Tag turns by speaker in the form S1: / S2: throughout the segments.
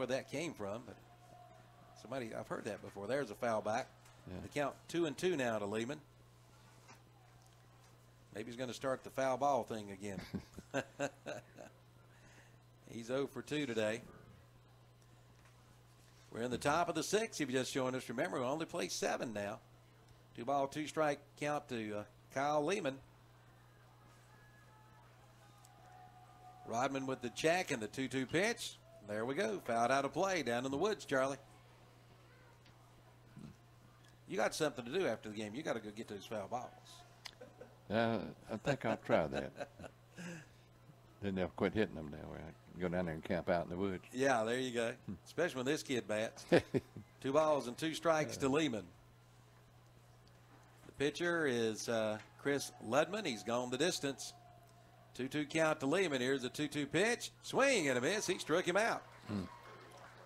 S1: that came from, but somebody, I've heard that before. There's a foul back.
S2: Yeah.
S1: The count 2-2 now to Lehman. Maybe he's going to start the foul ball thing again. He's 0 for 2 today. We're in the top of the 6th. If you just joined us, remember, we only play 7 now. 2-ball, 2-strike count to Kyle Lehman. Rodman with the check and the 2-2 pitch. There we go. Fouled out of play down in the woods, Charlie. You got something to do after the game. You got to go get those foul balls.
S2: I think I'll try that. Then they'll quit hitting them that way. I can go down there and camp out in the woods.
S1: Yeah, there you go. Especially when this kid bats. 2 balls and 2 strikes to Lehman. The pitcher is Chris Ludman. He's gone the distance. 2-2 count to Lehman. Here's a 2-2 pitch. Swing and a miss. He struck him out.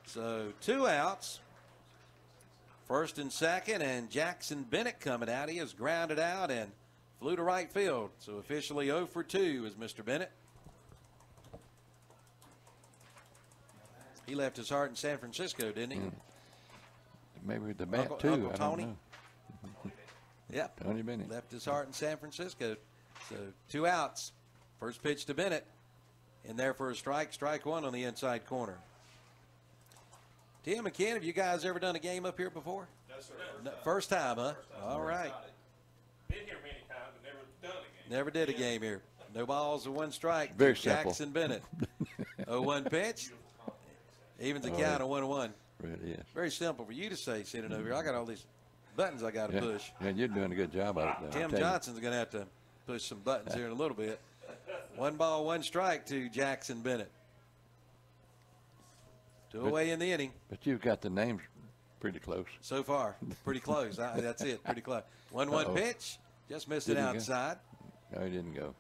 S1: So 2 outs. First and second, and Jackson Bennett coming out. He has grounded out and flew to right field. So officially 0 for 2 is Mr. Bennett. He left his heart in San Francisco, didn't he?
S2: Maybe with the bat,
S1: Uncle,
S2: too.
S1: Uncle
S2: I
S1: Tony?
S2: don't know.
S1: Yep.
S2: Tony Bennett.
S1: Left his heart in San Francisco. So 2 outs. First pitch to Bennett. In there for a strike. Strike 1 on the inside corner. Tim and Ken, have you guys ever done a game up here before?
S3: No, sir.
S1: First time, huh? All right.
S3: Been here many times, but never done a game.
S1: Never did a game here. No balls and 1 strike.
S2: Very
S1: Jackson
S2: simple.
S1: Bennett. 0-1 pitch. Evens the count of 1-1.
S2: Really, yes.
S1: Very simple for you to say sitting over here. I got all these buttons I got to push.
S2: Yeah, you're doing a good job of it, though.
S1: Tim Johnson's going to have to push some buttons here in a little bit. 1 ball, 1 strike to Jackson Bennett. 2 away in the inning.
S2: But you've got the names pretty close.
S1: So far, pretty close. That's it, pretty close. 1-1 pitch. Just missed it outside.
S2: No, he didn't go.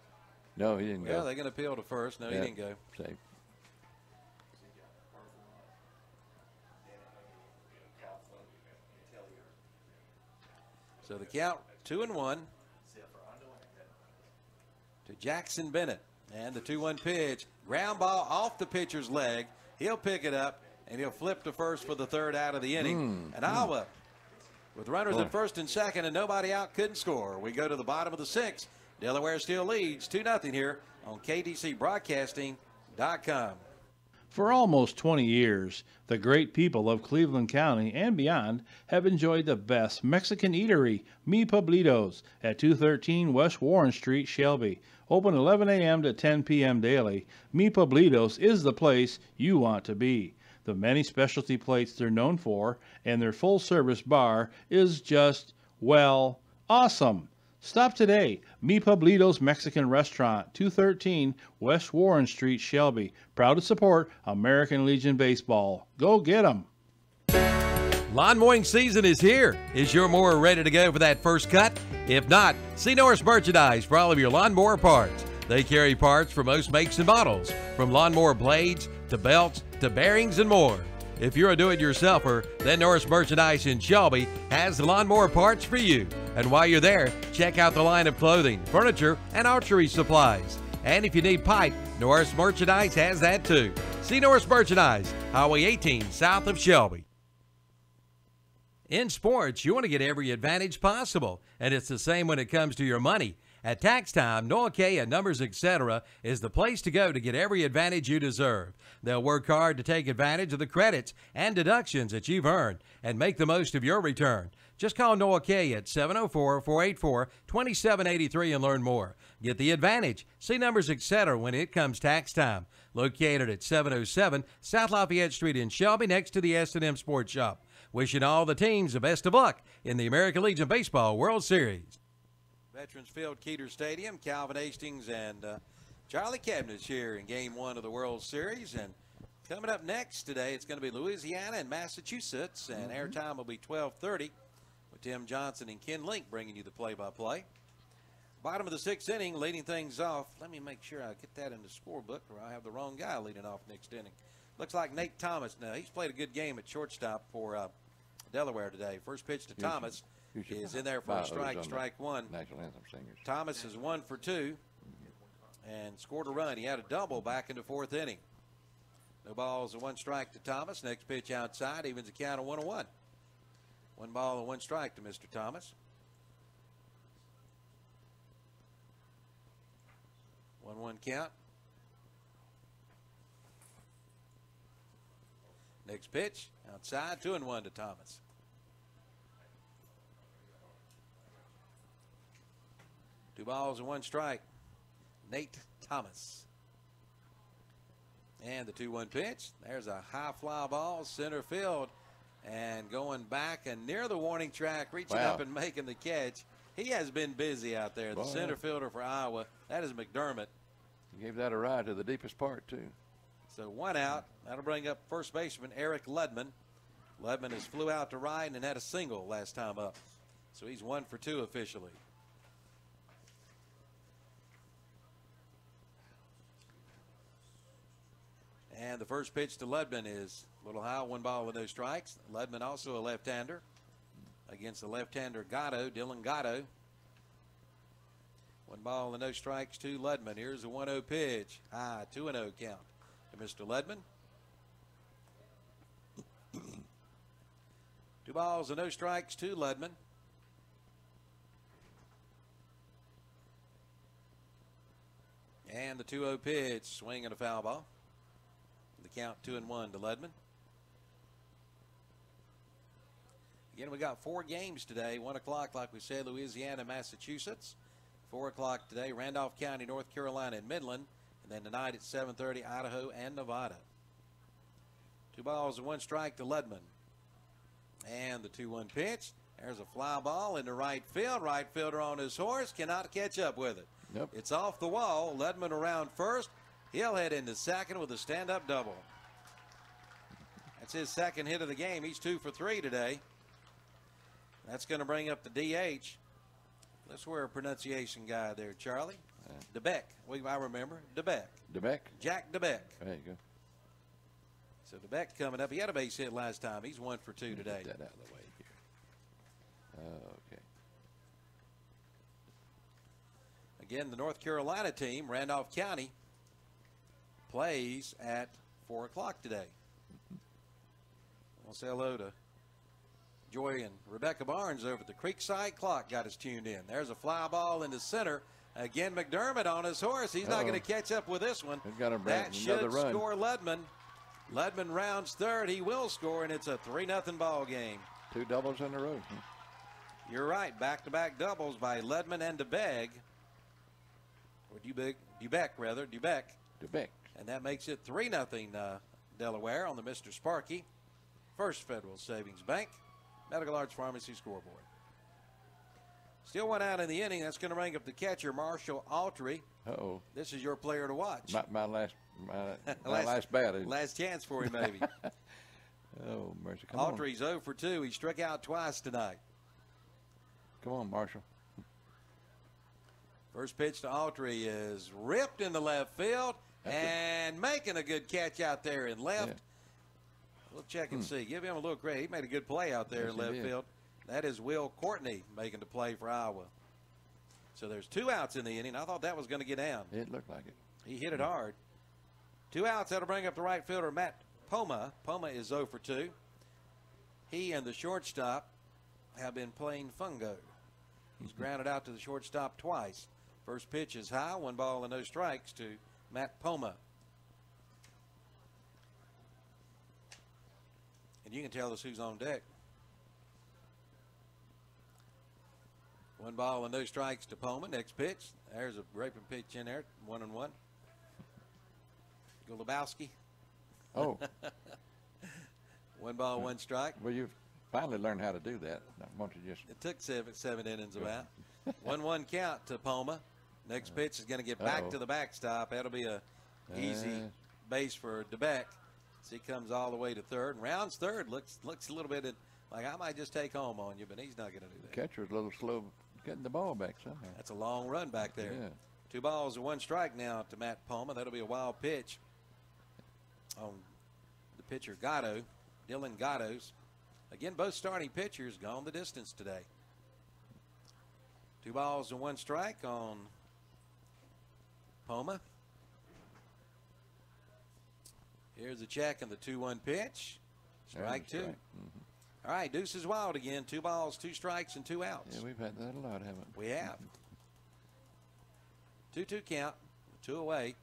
S2: No, he didn't go.
S1: Well, they're going to appeal to first. No, he didn't go.
S2: Safe.
S1: So the count 2-1 to Jackson Bennett. And the 2-1 pitch. Ground ball off the pitcher's leg. He'll pick it up, and he'll flip to first for the 3rd out of the inning. And Iowa, with runners at first and second and nobody out, couldn't score. We go to the bottom of the 6th. Delaware still leads 2-0 here on KTCBroadcasting.com.
S4: For almost 20 years, the great people of Cleveland County and beyond have enjoyed the best Mexican eatery, Mi Pueblitos, at 213 West Warren Street, Shelby. Open 11 a.m. to 10 p.m. daily, Mi Pueblitos is the place you want to be. The many specialty plates they're known for and their full-service bar is just, well, awesome. Stop today. Mi Pueblitos Mexican Restaurant, 213 West Warren Street, Shelby. Proud to support American Legion Baseball. Go get 'em.
S1: Lawn mowing season is here. Is your mower ready to go for that first cut? If not, see Norris Merchandise for all of your lawnmower parts. They carry parts for most makes and models, from lawnmower blades to belts to bearings and more. If you're a do-it-yourselfer, then Norris Merchandise in Shelby has the lawnmower parts for you. And while you're there, check out the line of clothing, furniture, and archery supplies. And if you need pipe, Norris Merchandise has that too. See Norris Merchandise, Highway 18, south of Shelby. In sports, you want to get every advantage possible, and it's the same when it comes to your money. At tax time, Noah K. and Numbers Etc. is the place to go to get every advantage you deserve. They'll work hard to take advantage of the credits and deductions that you've earned and make the most of your return. Just call Noah K. at 704-484-2783 and learn more. Get the advantage. See Numbers Etc. when it comes tax time. Located at 707 South Lafayette Street in Shelby, next to the S&M Sports Shop. Wishing all the teams the best of luck in the American Legion Baseball World Series. Veterans Field, Keeter Stadium, Calvin Hastings and Charlie Cabinets here in Game 1 of the World Series. And coming up next today, it's going to be Louisiana and Massachusetts, and airtime will be 12:30 with Tim Johnson and Ken Link bringing you the play-by-play. Bottom of the 6th inning, leading things off. Let me make sure I get that in the scorebook, or I'll have the wrong guy leading off next inning. Looks like Nate Thomas now. He's played a good game at shortstop for Delaware today. First pitch to Thomas is in there for a strike, strike 1.
S2: National Anthem singers.
S1: Thomas is 1 for 2 and scored a run. He had a double back in the 4th inning. No balls and 1 strike to Thomas. Next pitch outside, evens the count of 1-1. 1 ball and 1 strike to Mr. Thomas. 1-1 count. Next pitch outside, 2-1 to Thomas. Two balls and 1 strike. Nate Thomas. And the 2-1 pitch. There's a high fly ball, center field. And going back and near the warning track, reaching up and making the catch. He has been busy out there. The center fielder for Iowa, that is McDermott.
S2: He gave that a ride to the deepest part, too.
S1: So 1 out. That'll bring up first baseman Eric Ludman. Ludman has flew out to right and had a single last time up. So he's 1 for 2 officially. And the first pitch to Ludman is a little high, 1 ball and no strikes. Ludman also a left-hander against the left-hander Gatto, Dylan Gatto. 1 ball and no strikes to Ludman. Here's a 1-0 pitch. High, 2-0 count to Mr. Ludman. 2 balls and no strikes to Ludman. And the 2-0 pitch, swing and a foul ball. The count 2-1 to Ludman. Again, we got 4 games today. 1 o'clock, like we said, Louisiana, Massachusetts. 4 o'clock today, Randolph County, North Carolina, and Midland. And then tonight at 7:30, Idaho and Nevada. 2 balls and 1 strike to Ludman. And the 2-1 pitch. There's a fly ball into right field. Right fielder on his horse cannot catch up with it.
S2: Nope.
S1: It's off the wall. Ludman around first. He'll head into second with a stand-up double. That's his second hit of the game. He's 2 for 3 today. That's going to bring up the DH. Let's wear a pronunciation guide there, Charlie. DeBeck. I remember. DeBeck.
S2: DeBeck?
S1: Jack DeBeck.
S2: There you go.
S1: So DeBeck coming up. He had a base hit last time. He's 1 for 2 today.
S2: Get that out of the way here. Okay.
S1: Again, the North Carolina team, Randolph County, plays at 4 o'clock today. We'll say hello to Joy and Rebecca Barnes over at the Creekside Clock. Got us tuned in. There's a fly ball in the center. Again, McDermott on his horse. He's not going to catch up with this one. That should score Ludman. Ludman rounds third. He will score, and it's a 3-0 ball game.
S2: 2 doubles in a row.
S1: You're right. Back-to-back doubles by Ludman and DeBeck. Or Dubeck. And that makes it 3-0 Delaware on the Mr. Sparky First Federal Savings Bank Medical Arts Pharmacy scoreboard. Still 1 out in the inning. That's going to bring up the catcher, Marshall Autry.
S2: Uh-oh.
S1: This is your player to watch.
S2: My last bat.
S1: Last chance for him, maybe.
S2: Oh, mercy. Come
S1: Autry's 0 for 2. He struck out twice tonight.
S2: Come on, Marshall.
S1: First pitch to Autry is ripped into left field and making a good catch out there in left. Yeah. We'll check and see. Give him a little credit. He made a good play out there in left field. That is Will Courtney making the play for Iowa. So there's 2 outs in the inning. I thought that was going to get down.
S2: It looked like it.
S1: He hit it hard. 2 outs. That'll bring up the right fielder, Matt Poma. Poma is 0 for 2. He and the shortstop have been playing fungo. He's grounded out to the shortstop twice. First pitch is high. 1 ball and no strikes to Matt Poma. And you can tell us who's on deck. 1 ball and no strikes to Poma. Next pitch. There's a raping pitch in there. 1-1. Golubowski.
S2: Oh.
S1: 1 ball, 1 strike.
S2: Well, you've finally learned how to do that. Won't you just?
S1: It took seven innings about. 1-1 count to Poma. Next pitch is going to get back to the backstop. That'll be a easy base for DeBeck. So he comes all the way to third. And rounds third. Looks a little bit like I might just take home on you, but he's not going to do that.
S2: Catcher's a little slow getting the ball back somehow.
S1: That's a long run back there.
S2: Yeah.
S1: 2 balls and 1 strike now to Matt Poma. That'll be a wild pitch on the pitcher Gatto, Dylan Gatto's. Again, both starting pitchers gone the distance today. 2 balls and 1 strike on Poma. Here's the check and the 2-1 pitch. Strike two.
S2: Mm-hmm.
S1: All right, Deuce is wild again. 2 balls, 2 strikes, and 2 outs.
S2: Yeah, we've had that a lot, haven't we?
S1: We have. 2-2 count, 2 away.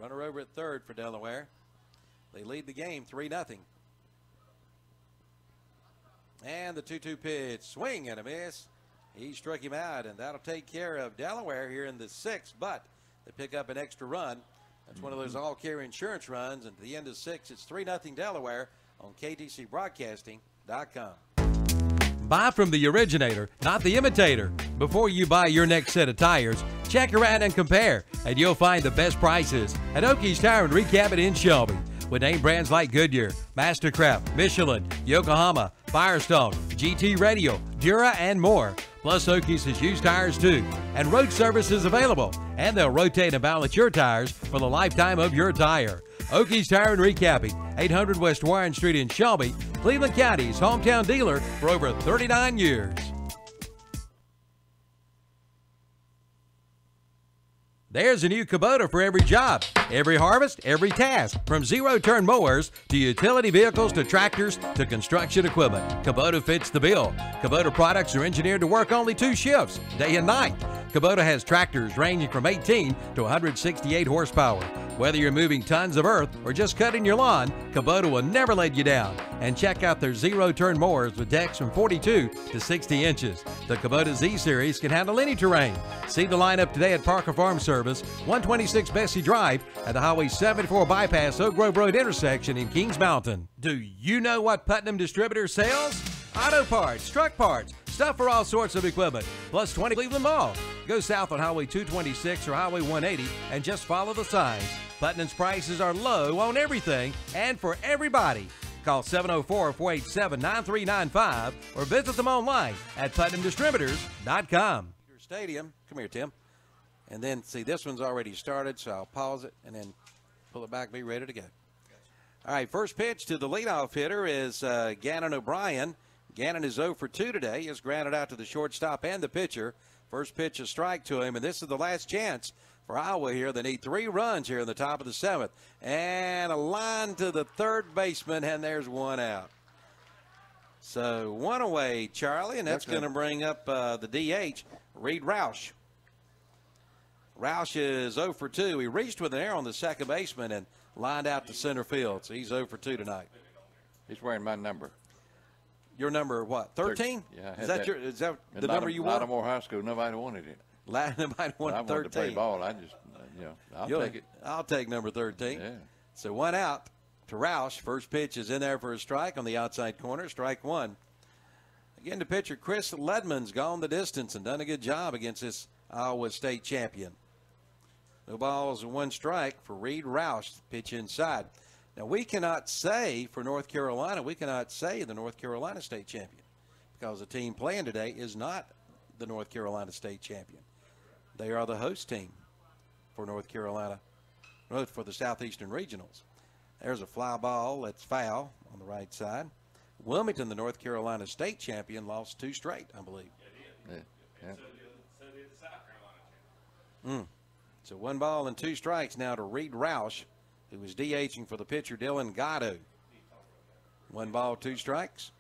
S1: Runner over at third for Delaware. They lead the game 3-0. And the 2-2 pitch, swing and a miss. He struck him out, and that'll take care of Delaware here in the 6th, but they pick up an extra run. That's one of those all-carry insurance runs, and at the end of 6, it's 3-0 Delaware on KTCBroadcasting.com. Buy from the originator, not the imitator. Before you buy your next set of tires, check around and compare, and you'll find the best prices at Okies Tire and Recap in Shelby. With name brands like Goodyear, Mastercraft, Michelin, Yokohama, Firestone, GT Radio, Dura, and more. Plus, Okies has used tires too, and road service is available, and they'll rotate and balance your tires for the lifetime of your tire. Okies Tire and Recapping, 800 West Warren Street in Shelby, Cleveland County's hometown dealer for over 39 years. There's a new Kubota for every job, every harvest, every task. From zero-turn mowers to utility vehicles to tractors to construction equipment, Kubota fits the bill. Kubota products are engineered to work only 2 shifts, day and night. Kubota has tractors ranging from 18 to 168 horsepower. Whether you're moving tons of earth or just cutting your lawn, Kubota will never let you down. And check out their zero-turn mowers with decks from 42 to 60 inches. The Kubota Z-Series can handle any terrain. See the lineup today at Parker Farm Service, 126 Bessie Drive, at the Highway 74 bypass Oak Grove Road intersection in Kings Mountain. Do you know what Putnam Distributor sells? Auto parts, truck parts, stuff for all sorts of equipment, plus 20 Cleveland Mall. Go south on Highway 226 or Highway 180 and just follow the signs. Putnam's prices are low on everything and for everybody. Call 704-487-9395 or visit them online at PutnamDistributors.com. Stadium. Come here, Tim. And then, see, this one's already started, so I'll pause it and then pull it back, be ready to go. All right, first pitch to the leadoff hitter is Gannon O'Brien. Gannon is 0 for 2 today. He is grounded out to the shortstop and the pitcher. First pitch a strike to him, and this is the last chance for Iowa here. They need 3 runs here in the top of the 7th. And a line to the third baseman, and there's 1 out. So 1 away, Charlie, and that's going to bring up the DH, Reed Roush. Roush is 0 for 2. He reached with an error on the second baseman and lined out to center field. So he's 0 for 2 tonight.
S2: He's wearing my number.
S1: Your number, what, 13?
S2: Yeah.
S1: Is that the number you want?
S2: Lattimore High School, nobody wanted it.
S1: Nobody wanted 13.
S2: I wanted to play ball. I just, I'll take it.
S1: I'll take number 13.
S2: Yeah.
S1: So 1 out to Roush. First pitch is in there for a strike on the outside corner. Strike 1. Again, the pitcher, Chris Ledman's gone the distance and done a good job against this Iowa State champion. No balls and 1 strike for Reed Roush. Pitch inside. Now, we cannot say for North Carolina, we cannot say the North Carolina State champion because the team playing today is not the North Carolina State champion. They are the host team for North Carolina, for the Southeastern Regionals. There's a fly ball that's foul on the right side. Wilmington, the North Carolina State champion, lost 2 straight, I believe.
S2: Yeah.
S3: So did the South Carolina champion.
S1: So 1 ball and 2 strikes now to Reed Roush, who was DHing for the pitcher Dylan Gatto. 1 ball, 2 strikes.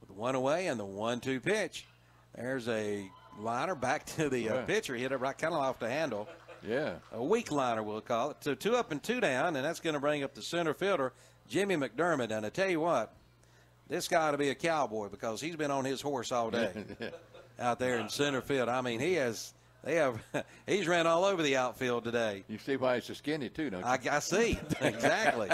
S1: With 1 away and the 1-2 pitch. There's a liner back to the pitcher. He hit it right kind of off the handle.
S2: Yeah.
S1: A weak liner, we'll call it. So 2 up and 2 down, and that's going to bring up the center fielder, Jimmy McDermott. And I tell you what, this guy ought to be a cowboy because he's been on his horse all day out there in center field. I mean, he's ran all over the outfield today.
S2: You see why he's so skinny, too, don't you?
S1: I see. Exactly.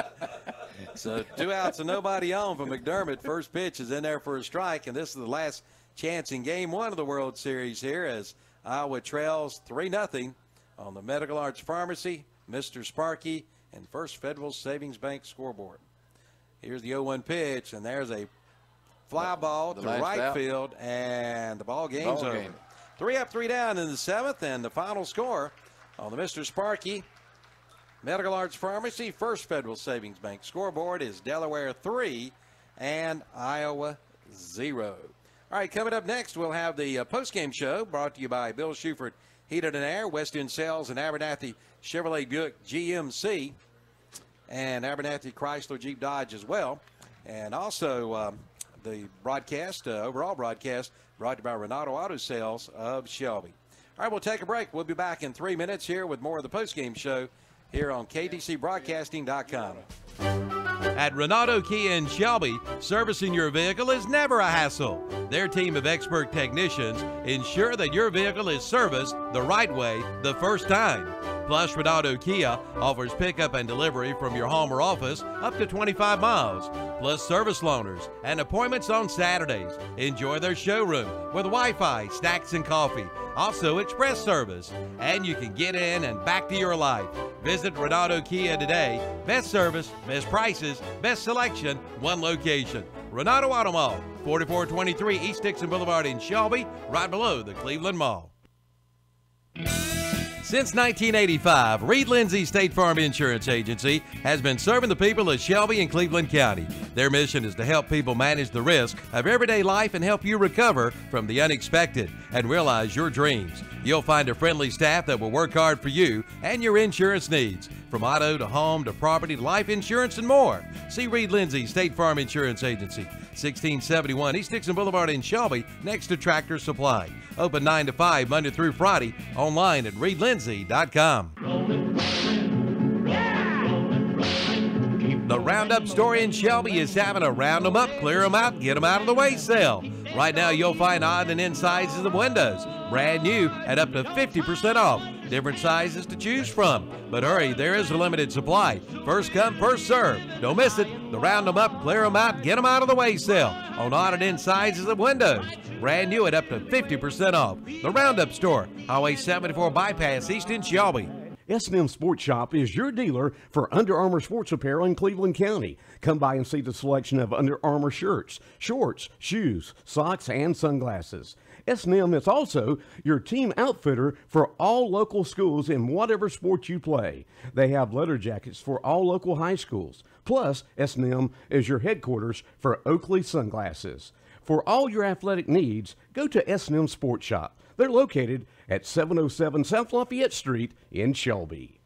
S1: So 2 outs and nobody on for McDermott. First pitch is in there for a strike, and this is the last chance in Game 1 of the World Series here as Iowa trails 3-0 on the Medical Arts Pharmacy, Mr. Sparky, and First Federal Savings Bank scoreboard. Here's the 0-1 pitch, and there's a fly ball to right field, and the ball game's over. 3 up, 3 down in the 7th, and the final score on the Mr. Sparky Medical Arts Pharmacy, First Federal Savings Bank scoreboard is Delaware 3 and Iowa 0. All right, coming up next, we'll have the postgame show brought to you by Bill Shuford Heated and Air, West End Sales, and Abernathy Chevrolet Buick GMC.
S5: and Abernathy Chrysler Jeep Dodge as well. And also the broadcast, overall broadcast, brought to you by Renato Auto Sales of Shelby. All right, we'll take a break. We'll be back in 3 minutes here with more of the postgame show here on KTCBroadcasting.com.
S1: At Renato Kia in Shelby, servicing your vehicle is never a hassle. Their team of expert technicians ensure that your vehicle is serviced the right way the first time. Plus, Renato Kia offers pickup and delivery from your home or office up to 25 miles, plus service loaners and appointments on Saturdays. Enjoy their showroom with Wi-Fi, snacks, and coffee. Also, express service. And you can get in and back to your life. Visit Renato Kia today. Best service, best prices, best selection, one location. Renato Auto Mall, 4423 East Dixon Boulevard in Shelby, right below the Cleveland Mall. Since 1985, Reed Lindsay State Farm Insurance Agency has been serving the people of Shelby and Cleveland County. Their mission is to help people manage the risk of everyday life and help you recover from the unexpected and realize your dreams. You'll find a friendly staff that will work hard for you and your insurance needs, from auto to home to property to life insurance and more. See Reed Lindsay State Farm Insurance Agency, 1671 East Dixon Boulevard in Shelby, next to Tractor Supply. Open 9 to 5 Monday through Friday, online at reedlindsay.com. The Roundup store in Shelby is having a round them up, clear them out, get them out of the way sale. Right now you'll find odd and end sizes of windows, brand new at up to 50% off. Different sizes to choose from. But hurry, there is a limited supply. First come, first serve. Don't miss it. The round them up, clear them out, get them out of the way sale on odd and end sizes of windows. Brand new at up to 50% off. The Roundup store, Highway 74 Bypass East in Shelby.
S6: S&M Sports Shop is your dealer for Under Armour sports apparel in Cleveland County. Come by and see the selection of Under Armour shirts, shorts, shoes, socks, and sunglasses. S&M is also your team outfitter for all local schools in whatever sport you play. They have letter jackets for all local high schools. Plus, S&M is your headquarters for Oakley sunglasses. For all your athletic needs, go to S&M Sports Shop. They're located at 707 South Lafayette Street in Shelby.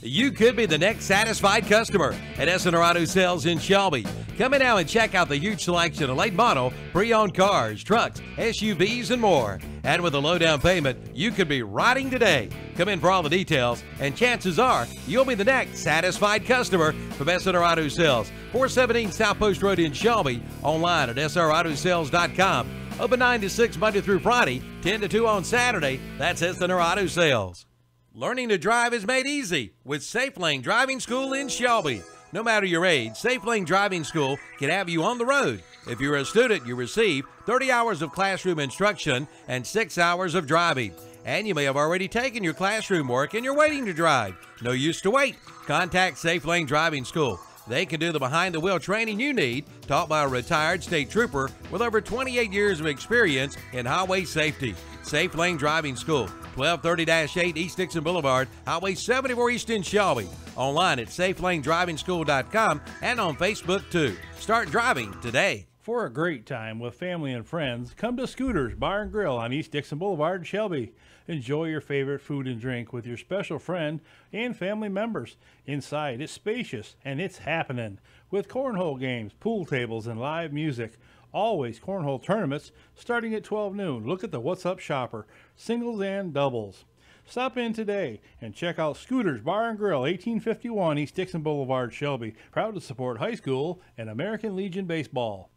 S1: You could be the next satisfied customer at S&R Auto Sales in Shelby. Come in now and check out the huge selection of late model, pre-owned cars, trucks, SUVs, and more. And with a low down payment, you could be riding today. Come in for all the details, and chances are you'll be the next satisfied customer from S&R Auto Sales, 417 South Post Road in Shelby, online at srautosales.com. Open 9 to 6 Monday through Friday, 10 to 2 on Saturday. That's S&R Auto Sales. Learning to drive is made easy with Safe Lane Driving School in Shelby. No matter your age, Safe Lane Driving School can have you on the road. If you're a student, you receive 30 hours of classroom instruction and 6 hours of driving. And you may have already taken your classroom work and you're waiting to drive. No use to wait. Contact Safe Lane Driving School. They can do the behind-the-wheel training you need, taught by a retired state trooper with over 28 years of experience in highway safety. Safe Lane Driving School, 1230-8 East Dixon Boulevard, Highway 74 East in Shelby. Online at safelanedrivingschool.com and on Facebook too. Start driving today.
S4: For a great time with family and friends, come to Scooters Bar and Grill on East Dixon Boulevard in Shelby. Enjoy your favorite food and drink with your special friend and family members. Inside, it's spacious and it's happening with cornhole games, pool tables, and live music. Always cornhole tournaments starting at 12 noon. Look at the What's Up Shopper, singles and doubles. Stop in today and check out Scooters Bar and Grill, 1851 East Dixon Boulevard, Shelby. Proud to support high school and American Legion baseball.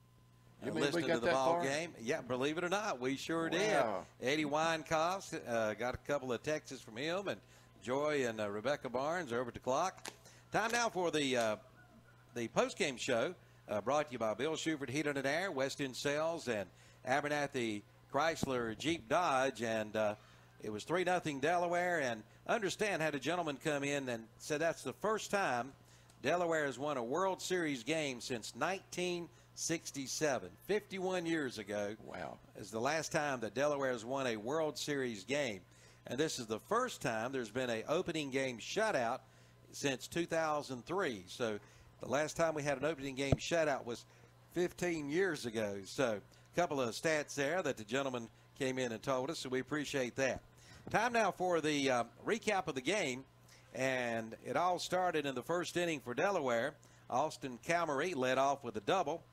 S2: You mean we
S5: Listening
S2: got
S5: to the
S2: that
S5: ball
S2: far?
S5: game. Yeah, believe it or not, we sure
S2: Wow.
S5: did. Eddie Winecoff got a couple of texts from him, and Joy and Rebecca Barnes are over at the clock. Time now for the post-game show, brought to you by Bill Shuford Heating and Air, West End Sales, and Abernathy Chrysler Jeep Dodge. And it was 3-0 Delaware. And understand, had a gentleman come in and said that's the first time Delaware has won a World Series game since 1967. 51 years ago.
S2: Wow.
S5: Is the last time that Delaware has won a World Series game. And this is the first time there's been an opening game shutout since 2003. So the last time we had an opening game shutout was 15 years ago. So a couple of stats there that the gentleman came in and told us, so we appreciate that. Time now for the recap of the game. And it all started in the first inning for Delaware. Austin Calmery led off with a double.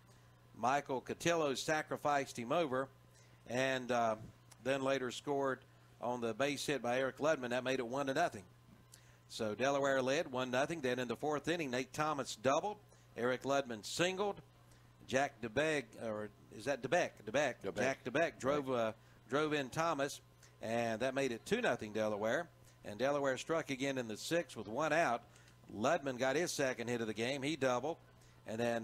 S5: Michael Cotillo sacrificed him over, and then later scored on the base hit by Eric Ludman. That made it 1-0. So Delaware led 1-0. Then in the fourth inning, Nate Thomas doubled. Eric Ludman singled. Jack DeBeck, or is that DeBeck? Jack DeBeck drove in Thomas, and that made it 2-0 Delaware. And Delaware struck again in the sixth with one out. Ludman got his second hit of the game. He doubled. And then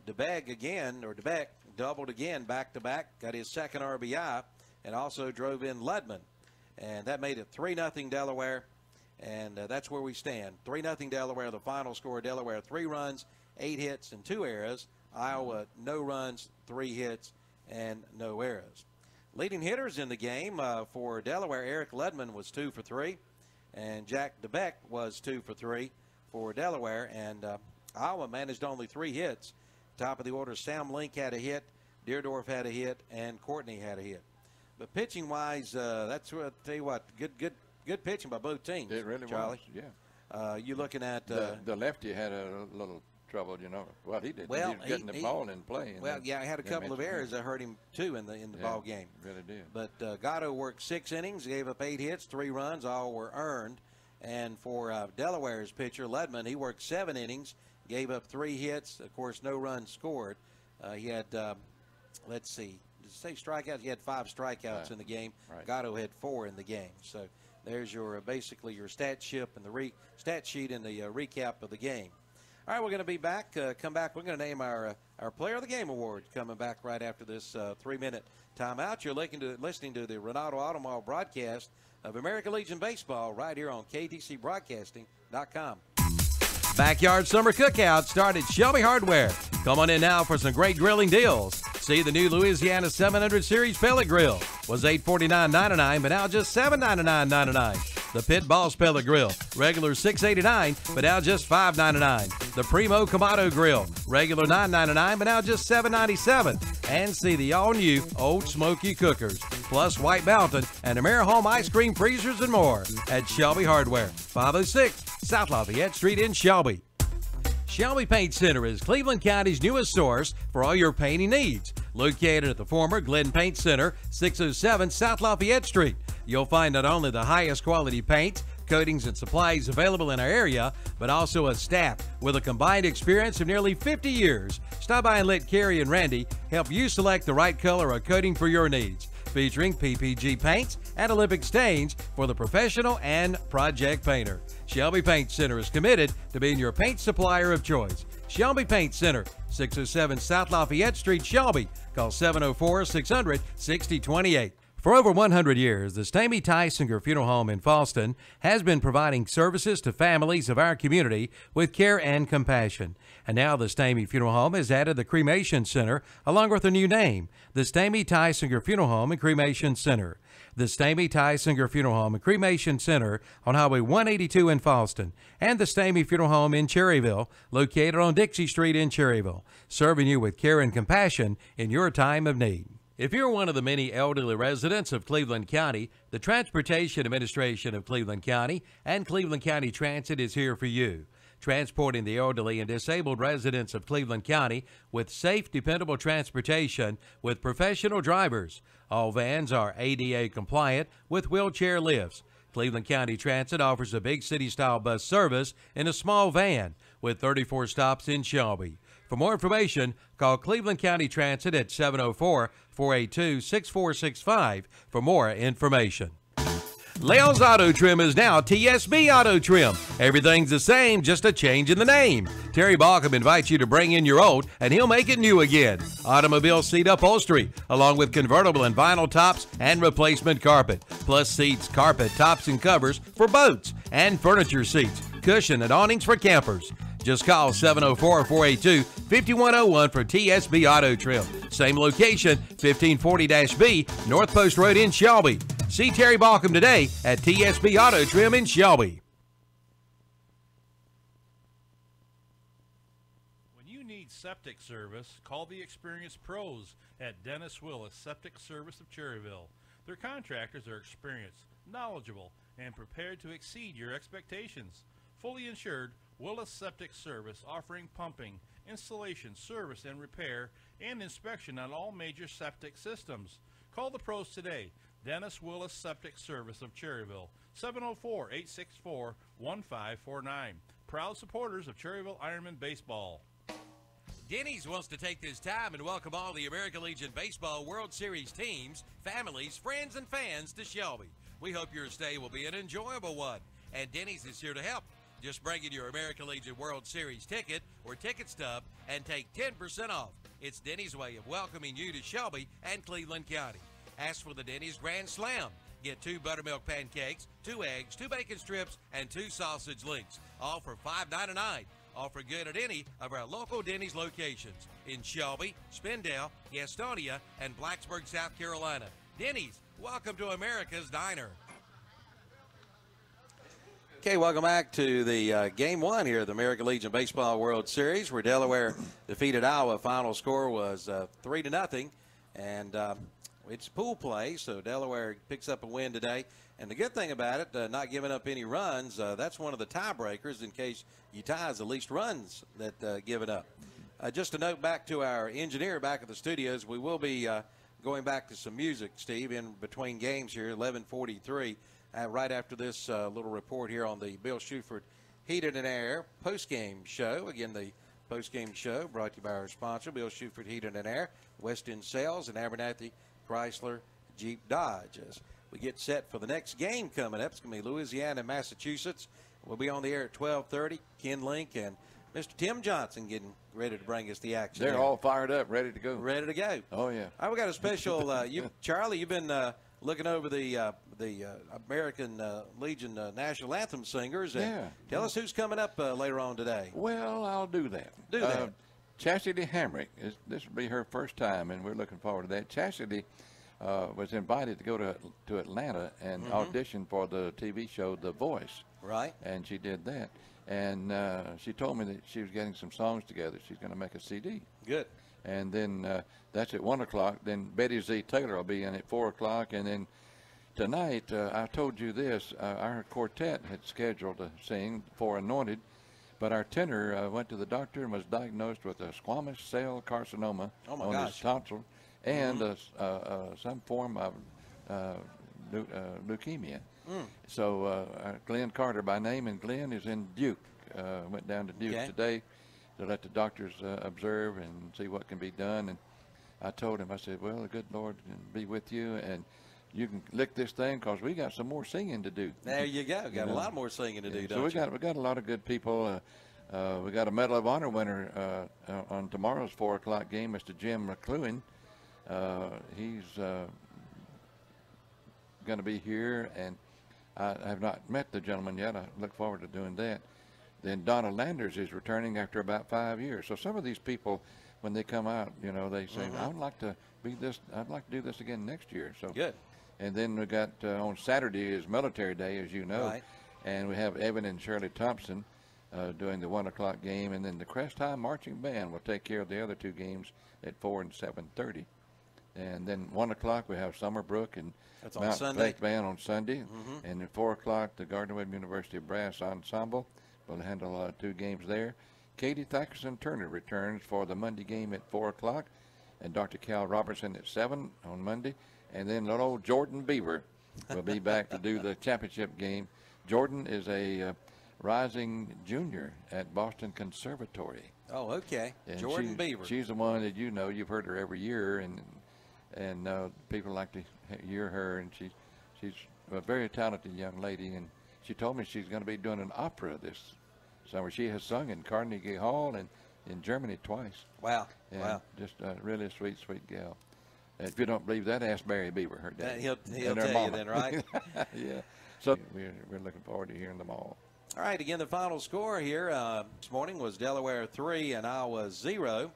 S5: DeBeck doubled again back-to-back, got his second RBI, and also drove in Ludman. And that made it 3-0 Delaware. And that's where we stand. 3-0 Delaware, the final score. Delaware 3 runs, 8 hits, and 2 errors. Iowa no runs, 3 hits, and no errors. Leading hitters in the game for Delaware, Eric Ludman was 2 for 3, and Jack DeBeck was 2 for 3 for Delaware. And Iowa managed only 3 hits. Top of the order, Sam Link had a hit, Deerdorf had a hit, and Courtney had a hit. But pitching-wise, that's what I tell you what, good pitching by both teams.
S2: It really
S5: Charlie.
S2: was, yeah.
S5: You're looking at
S2: the lefty had a little trouble, you know. Well, he did.
S5: Well,
S2: he was getting the ball in play.
S5: Well, yeah, he had a couple of errors that hurt him too in the ball game.
S2: Really did.
S5: But Gatto worked 6 innings, gave up 8 hits, 3 runs, all were earned. And for Delaware's pitcher Ludman, he worked 7 innings, gave up 3 hits. Of course, no runs scored. He had, let's see, did it say strikeouts? He had 5 strikeouts in the game.
S2: Right.
S5: Gatto had 4 in the game. So there's your basically your stat sheet and the stat sheet and the recap of the game. All right, we're going to be back. Come back. We're going to name our Player of the Game award coming back right after this 3-minute timeout. You're listening to the Ronaldo Automall broadcast of American Legion Baseball right here on KTCBroadcasting.com.
S1: Backyard Summer Cookout started at Shelby Hardware. Come on in now for some great grilling deals. See the new Louisiana 700 Series pellet grill. Was $849.99, but now just $799.99. The Pit Boss pellet grill, regular $689, but now just $599. The Primo Kamado grill, regular $999, but now just $797. And see the all-new Old Smoky cookers, plus White Mountain and AmeriHome ice cream freezers and more at Shelby Hardware, 506 South Lafayette Street in Shelby. Shelby Paint Center is Cleveland County's newest source for all your painting needs. Located at the former Glenn Paint Center, 607 South Lafayette Street. You'll find not only the highest quality paints, coatings, and supplies available in our area, but also a staff with a combined experience of nearly 50 years. Stop by and let Carrie and Randy help you select the right color or coating for your needs. Featuring PPG paints and Olympic stains for the professional and project painter. Shelby Paint Center is committed to being your paint supplier of choice. Shelby Paint Center, 607 South Lafayette Street, Shelby. Call 704-600-6028. For over 100 years, the Stamey Tysinger Funeral Home in Falston has been providing services to families of our community with care and compassion. And now the Stamey Funeral Home has added the Cremation Center along with a new name, the Stamey Tysinger Funeral Home and Cremation Center. The Stamey Tysinger Funeral Home and Cremation Center on Highway 182 in Falston, and the Stamey Funeral Home in Cherryville, located on Dixie Street in Cherryville, serving you with care and compassion in your time of need. If you're one of the many elderly residents of Cleveland County, the Transportation Administration of Cleveland County and Cleveland County Transit is here for you, transporting the elderly and disabled residents of Cleveland County with safe, dependable transportation with professional drivers. All vans are ADA compliant with wheelchair lifts. Cleveland County Transit offers a big city-style bus service in a small van with 34 stops in Shelby. For more information, call Cleveland County Transit at 704-482-6465 for more information. Leo's Auto Trim is now TSB Auto Trim. Everything's the same, just a change in the name. Terry Balcom invites you to bring in your old, and he'll make it new again. Automobile seat upholstery, along with convertible and vinyl tops and replacement carpet, plus seats, carpet, tops, and covers for boats, and furniture seats, cushion, and awnings for campers. Just call 704-482-5101 for TSB Auto Trim. Same location, 1540-B, North Post Road in Shelby. See Terry Balcom today at TSB Auto Trim in Shelby.
S4: When you need septic service, call the experienced pros at Dennis Willis Septic Service of Cherryville. Their contractors are experienced, knowledgeable, and prepared to exceed your expectations. Fully insured, Willis Septic Service offering pumping, installation, service and repair, and inspection on all major septic systems. Call the pros today. Dennis Willis Septic Service of Cherryville, 704-864-1549. Proud supporters of Cherryville Ironman Baseball.
S1: Denny's wants to take this time and welcome all the American Legion Baseball World Series teams, families, friends, and fans to Shelby. We hope your stay will be an enjoyable one, and Denny's is here to help. Just bring in your American Legion World Series ticket or ticket stub and take 10% off. It's Denny's way of welcoming you to Shelby and Cleveland County. Ask for the Denny's Grand Slam. Get 2 buttermilk pancakes, 2 eggs, 2 bacon strips, and 2 sausage links, all for $5.99. Offer good at any of our local Denny's locations in Shelby, Spindale, Gastonia, and Blacksburg, South Carolina. Denny's, welcome to America's Diner.
S5: Okay, welcome back to the Game 1 here of the American Legion Baseball World Series, where Delaware defeated Iowa. Final score was 3-0, and it's pool play, so Delaware picks up a win today. And the good thing about it, not giving up any runs, that's one of the tiebreakers in case you tie the least runs that given up. Just a note back to our engineer back at the studios, we will be going back to some music, Steve, in between games here, 11:43, right after this little report here on the Bill Shuford Heated and Air postgame show. Again, the postgame show brought to you by our sponsor, Bill Shuford Heated and Air, West End Sales, and Abernathy Chrysler Jeep Dodge. As we get set for the next game coming up, it's going to be Louisiana and Massachusetts. We'll be on the air at 12:30. Ken Link and Mr. Tim Johnson getting ready to bring us the action.
S2: They're all fired up, ready to go.
S5: Ready to go.
S2: Oh, yeah.
S5: All right, we got a special, Charlie, you've been looking over the American Legion National Anthem singers. And
S2: Yeah.
S5: Tell us who's coming up later on today.
S2: Well, I'll do that.
S5: Do that.
S2: Chastity Hamrick, this will be her first time, and we're looking forward to that. Chastity was invited to go to Atlanta and audition for the TV show The Voice.
S5: Right.
S2: And she did that. And she told me that she was getting some songs together. She's going to make a CD.
S5: Good.
S2: And then that's at 1 o'clock. Then Betty Z. Taylor will be in at 4 o'clock. And then tonight, I told you this, our quartet had scheduled to sing for Anointed, but our tenor went to the doctor and was diagnosed with a squamous cell carcinoma on his tonsil and some form of leukemia. So Glenn Carter by name, and Glenn is in Duke. Went down to Duke today to let the doctors observe and see what can be done. And I told him, I said, well, the good Lord can be with you, and you can lick this thing because we got some more singing to do.
S5: There you go. Got a lot more singing to do, don't
S2: you? So we got a lot of good people. We got a Medal of Honor winner on tomorrow's 4 o'clock game, Mr. Jim McLuhan. He's going to be here, and I have not met the gentleman yet. I look forward to doing that. Then Donna Landers is returning after about 5 years. So some of these people, when they come out, you know, they say, I'd like to be this. I'd like to do this again next year. So
S5: good.
S2: And then we got on Saturday is Military Day, as you know, and we have Evan and Shirley Thompson doing the 1 o'clock game, and then the Crest High Marching Band will take care of the other two games at 4 and 7:30. And then 1 o'clock we have Summerbrook and Mount Faith Band on Sunday, and at 4 o'clock the Gardner-Webb University Brass Ensemble will handle two games there. Katie Thackerson Turner returns for the Monday game at 4 o'clock, and Dr. Cal Robertson at 7 on Monday, and then little old Jordan Beaver will be back to do the championship game. Jordan is a rising junior at Boston Conservatory.
S5: Oh, okay.
S2: And
S5: Jordan Beaver.
S2: She's the one that you know. You've heard her every year, and people like to hear her, and she's a very talented young lady, and she told me she's going to be doing an opera this summer. She has sung in Carnegie Hall and in Germany twice.
S5: Wow.
S2: And
S5: wow.
S2: Just a really sweet, sweet gal. And if you don't believe that, ask Barry Beaver, her dad.
S5: He'll tell you then, right?
S2: Yeah. So we're looking forward to hearing them all.
S5: All right, again, the final score here this morning was Delaware 3 and Iowa 0.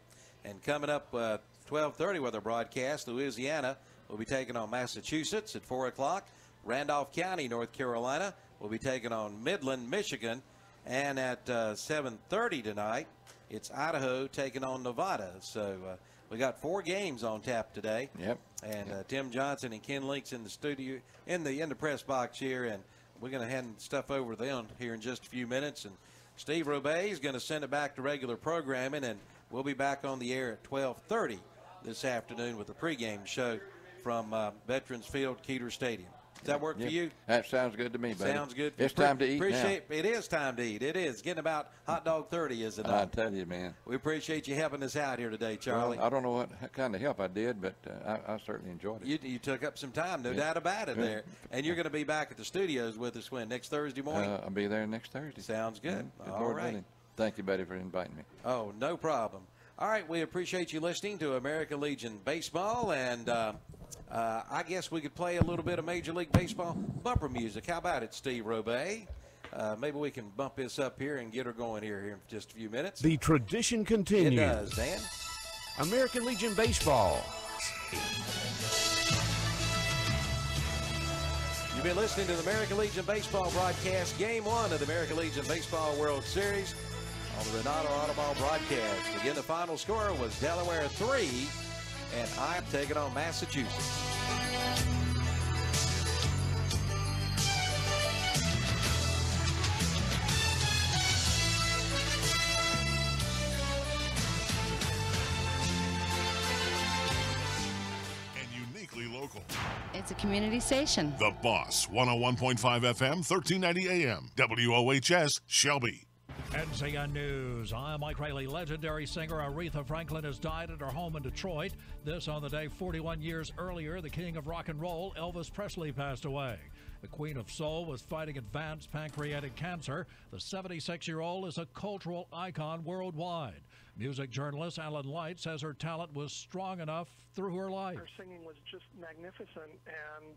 S5: And coming up 12:30 with our broadcast, Louisiana will be taking on Massachusetts at 4 o'clock. Randolph County, North Carolina, will be taking on Midland, Michigan. And at 7:30 tonight, it's Idaho taking on Nevada. So we got 4 games on tap today.
S2: Yep.
S5: And Tim Johnson and Ken Links in the studio, in the press box here, and we're going to hand stuff over to them here in just a few minutes. And Steve Robay is going to send it back to regular programming, and we'll be back on the air at 12:30 this afternoon with the pregame show from Veterans Field, Keeter Stadium. Does that work for you?
S2: That sounds good to me, buddy.
S5: Sounds good.
S2: It's time to eat now.
S5: It is time to eat. It is. Getting about hot dog 30, is it not?
S2: I tell you, man.
S5: We appreciate you helping us out here today, Charlie.
S2: Well, I don't know what kind of help I did, but I certainly enjoyed it.
S5: You took up some time, no doubt about it there. And you're going to be back at the studios with us when? Next Thursday morning?
S2: I'll be there next Thursday.
S5: Sounds good. All
S2: Lord
S5: right.
S2: willing. Thank you, buddy, for inviting me.
S5: Oh, no problem. All right, we appreciate you listening to American Legion Baseball, and I guess we could play a little bit of Major League Baseball bumper music. How about it, Steve Robay? Maybe we can bump this up here and get her going here in just a few minutes.
S6: The tradition continues.
S5: It does, Dan.
S6: American Legion Baseball.
S5: You've been listening to the American Legion Baseball broadcast, Game 1 of the American Legion Baseball World Series on the Renato Autoball broadcast. Again, the final score was Delaware 3, and I'm taking on Massachusetts.
S7: Local.
S8: It's a community station.
S7: The Boss, 101.5 FM, 1390 AM, WOHS, Shelby.
S9: NCN News. I'm Mike Rayleigh. Legendary singer Aretha Franklin has died at her home in Detroit. This on the day 41 years earlier, the king of rock and roll, Elvis Presley, passed away. The Queen of Soul was fighting advanced pancreatic cancer. The 76-year-old is a cultural icon worldwide. Music journalist Alan Light says her talent was strong enough through her life.
S10: Her singing was just magnificent, and,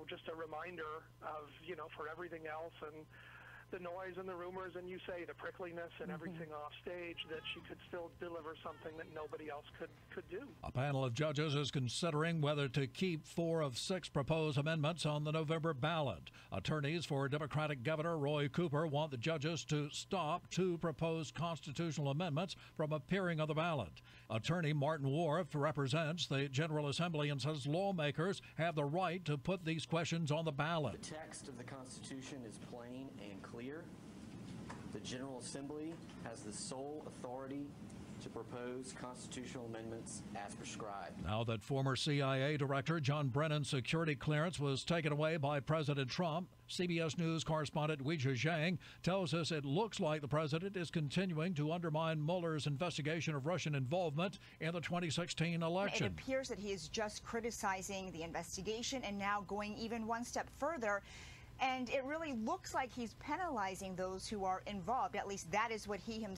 S10: just a reminder of, for everything else and the noise and the rumors, and you say the prickliness and everything off stage, that she could still deliver something that nobody else could do.
S9: A panel of judges is considering whether to keep 4 of 6 proposed amendments on the November ballot. Attorneys for Democratic Governor Roy Cooper want the judges to stop 2 proposed constitutional amendments from appearing on the ballot. Attorney Martin Wharf represents the General Assembly and says lawmakers have the right to put these questions on the ballot.
S11: The text of the Constitution is plain and clear. The General Assembly has the sole authority to propose constitutional amendments as prescribed.
S9: Now that former CIA Director John Brennan's security clearance was taken away by President Trump, CBS News correspondent Weijia Zhang tells us it looks like the president is continuing to undermine Mueller's investigation of Russian involvement in the 2016 election.
S12: It appears that he is just criticizing the investigation and now going even one step further. And it really looks like he's penalizing those who are involved. At least that is what he himself